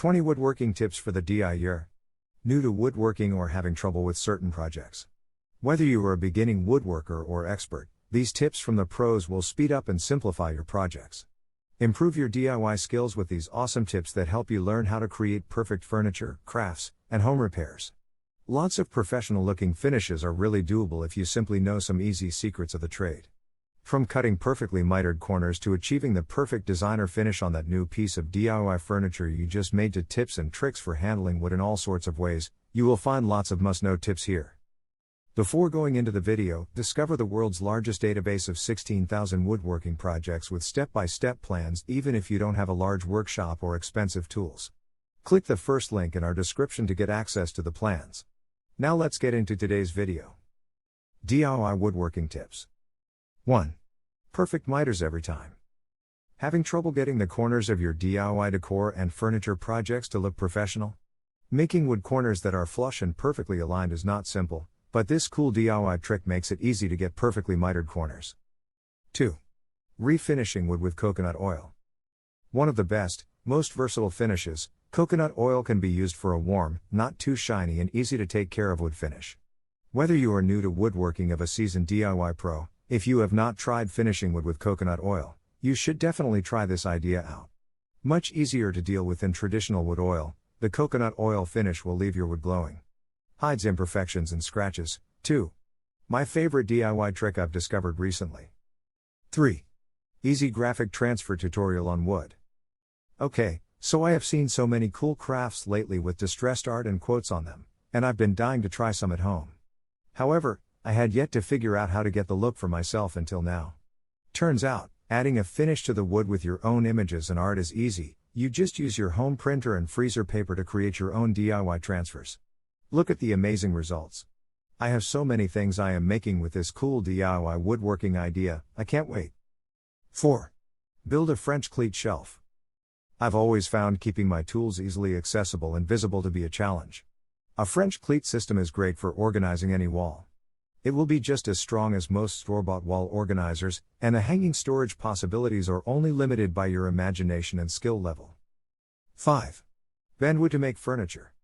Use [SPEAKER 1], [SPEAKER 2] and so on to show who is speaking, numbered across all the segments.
[SPEAKER 1] 20 Woodworking Tips for the DIYer. New to woodworking or having trouble with certain projects. Whether you are a beginning woodworker or expert, these tips from the pros will speed up and simplify your projects. Improve your DIY skills with these awesome tips that help you learn how to create perfect furniture, crafts, and home repairs. Lots of professional-looking finishes are really doable if you simply know some easy secrets of the trade. From cutting perfectly mitered corners to achieving the perfect designer finish on that new piece of DIY furniture you just made, to tips and tricks for handling wood in all sorts of ways, you will find lots of must-know tips here. Before going into the video, discover the world's largest database of 16,000 woodworking projects with step-by-step plans, even if you don't have a large workshop or expensive tools. Click the first link in our description to get access to the plans. Now let's get into today's video. DIY woodworking tips. 1. Perfect miters every time. Having trouble getting the corners of your DIY decor and furniture projects to look professional? Making wood corners that are flush and perfectly aligned is not simple, but this cool DIY trick makes it easy to get perfectly mitered corners. 2. Refinishing wood with coconut oil. One of the best, most versatile finishes, coconut oil can be used for a warm, not too shiny and easy to take care of wood finish. Whether you are new to woodworking or a seasoned DIY pro, if you have not tried finishing wood with coconut oil, you should definitely try this idea out. Much easier to deal with than traditional wood oil, the coconut oil finish will leave your wood glowing. Hides imperfections and scratches, too. My favorite DIY trick I've discovered recently. 3. Easy graphic transfer tutorial on wood. Okay, so I have seen so many cool crafts lately with distressed art and quotes on them, and I've been dying to try some at home. However, I had yet to figure out how to get the look for myself until now. Turns out, adding a finish to the wood with your own images and art is easy. You just use your home printer and freezer paper to create your own DIY transfers. Look at the amazing results. I have so many things I am making with this cool DIY woodworking idea, I can't wait. 4. Build a French cleat shelf. I've always found keeping my tools easily accessible and visible to be a challenge. A French cleat system is great for organizing any wall. It will be just as strong as most store-bought wall organizers, and the hanging storage possibilities are only limited by your imagination and skill level. 5. Bend wood to make furniture.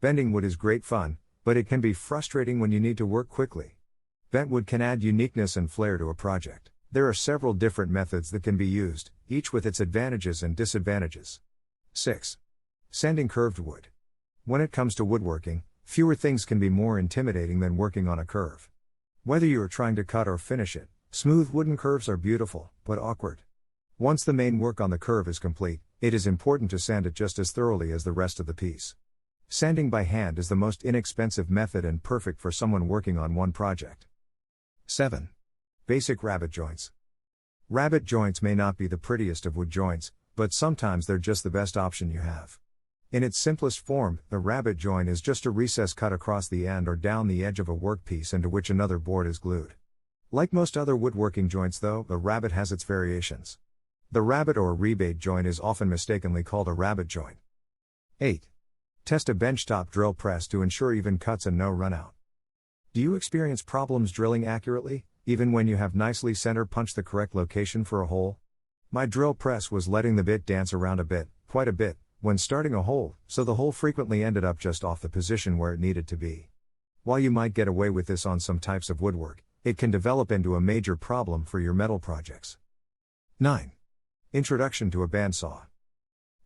[SPEAKER 1] Bending wood is great fun, but it can be frustrating when you need to work quickly. Bent wood can add uniqueness and flair to a project. There are several different methods that can be used, each with its advantages and disadvantages. 6. Sanding curved wood. When it comes to woodworking, fewer things can be more intimidating than working on a curve. Whether you are trying to cut or finish it, smooth wooden curves are beautiful, but awkward. Once the main work on the curve is complete, it is important to sand it just as thoroughly as the rest of the piece. Sanding by hand is the most inexpensive method and perfect for someone working on one project. 7. Basic rabbet joints. Rabbet joints may not be the prettiest of wood joints, but sometimes they're just the best option you have. In its simplest form, the rabbet joint is just a recess cut across the end or down the edge of a workpiece into which another board is glued. Like most other woodworking joints though, the rabbet has its variations. The rabbet or rebate joint is often mistakenly called a rabbet joint. 8. Test a benchtop drill press to ensure even cuts and no runout. Do you experience problems drilling accurately, even when you have nicely center punched the correct location for a hole? My drill press was letting the bit dance around quite a bit, when starting a hole, so the hole frequently ended up just off the position where it needed to be. While you might get away with this on some types of woodwork, it can develop into a major problem for your metal projects. 9. Introduction to a bandsaw.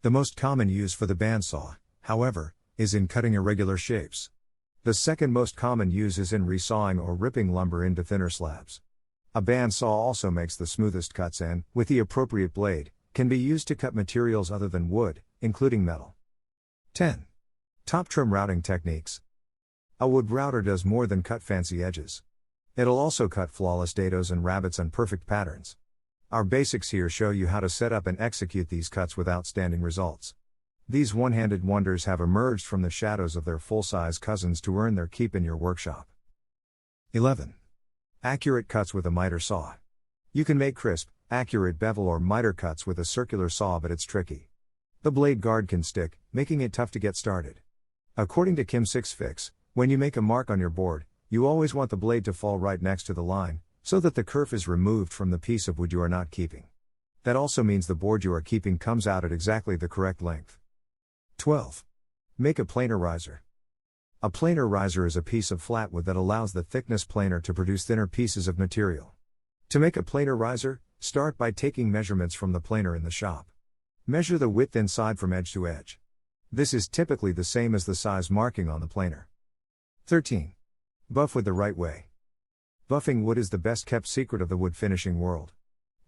[SPEAKER 1] The most common use for the bandsaw, however, is in cutting irregular shapes. The second most common use is in resawing or ripping lumber into thinner slabs. A bandsaw also makes the smoothest cuts and, with the appropriate blade, can be used to cut materials other than wood, including metal. 10. Top trim routing techniques. A wood router does more than cut fancy edges. It'll also cut flawless dados and rabbets and perfect patterns. Our basics here show you how to set up and execute these cuts with outstanding results. These one-handed wonders have emerged from the shadows of their full-size cousins to earn their keep in your workshop. 11. Accurate cuts with a miter saw. You can make crisp, accurate bevel or miter cuts with a circular saw, but it's tricky. The blade guard can stick, making it tough to get started. According to Kim 6 Fix, when you make a mark on your board, you always want the blade to fall right next to the line, so that the kerf is removed from the piece of wood you are not keeping. That also means the board you are keeping comes out at exactly the correct length. 12. Make a planarizer. A planarizer is a piece of flat wood that allows the thickness planer to produce thinner pieces of material. To make a planarizer, start by taking measurements from the planer in the shop. Measure the width inside from edge to edge. This is typically the same as the size marking on the planer. 13. Buff wood the right way. Buffing wood is the best kept secret of the wood finishing world.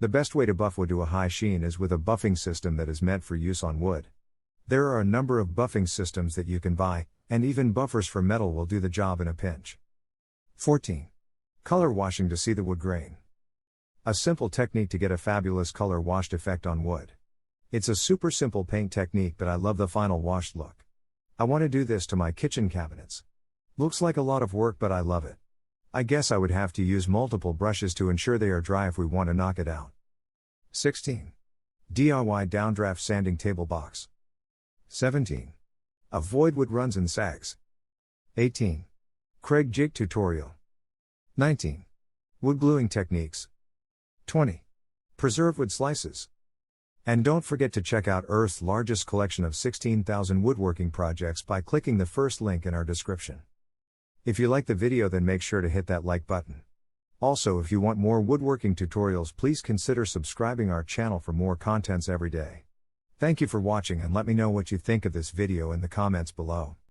[SPEAKER 1] The best way to buff wood to a high sheen is with a buffing system that is meant for use on wood. There are a number of buffing systems that you can buy, and even buffers for metal will do the job in a pinch. 14. Color washing to see the wood grain. A simple technique to get a fabulous color washed effect on wood. It's a super simple paint technique, but I love the final washed look. I want to do this to my kitchen cabinets. Looks like a lot of work, but I love it. I guess I would have to use multiple brushes to ensure they are dry if we want to knock it out. 16. DIY downdraft sanding table box. 17. Avoid wood runs and sags. 18. Craig jig tutorial. 19. Wood gluing techniques. 20. Preserve wood slices. And don't forget to check out Earth's largest collection of 16,000 woodworking projects by clicking the first link in our description. If you like the video, then make sure to hit that like button. Also, if you want more woodworking tutorials, please consider subscribing our channel for more contents every day. Thank you for watching, and let me know what you think of this video in the comments below.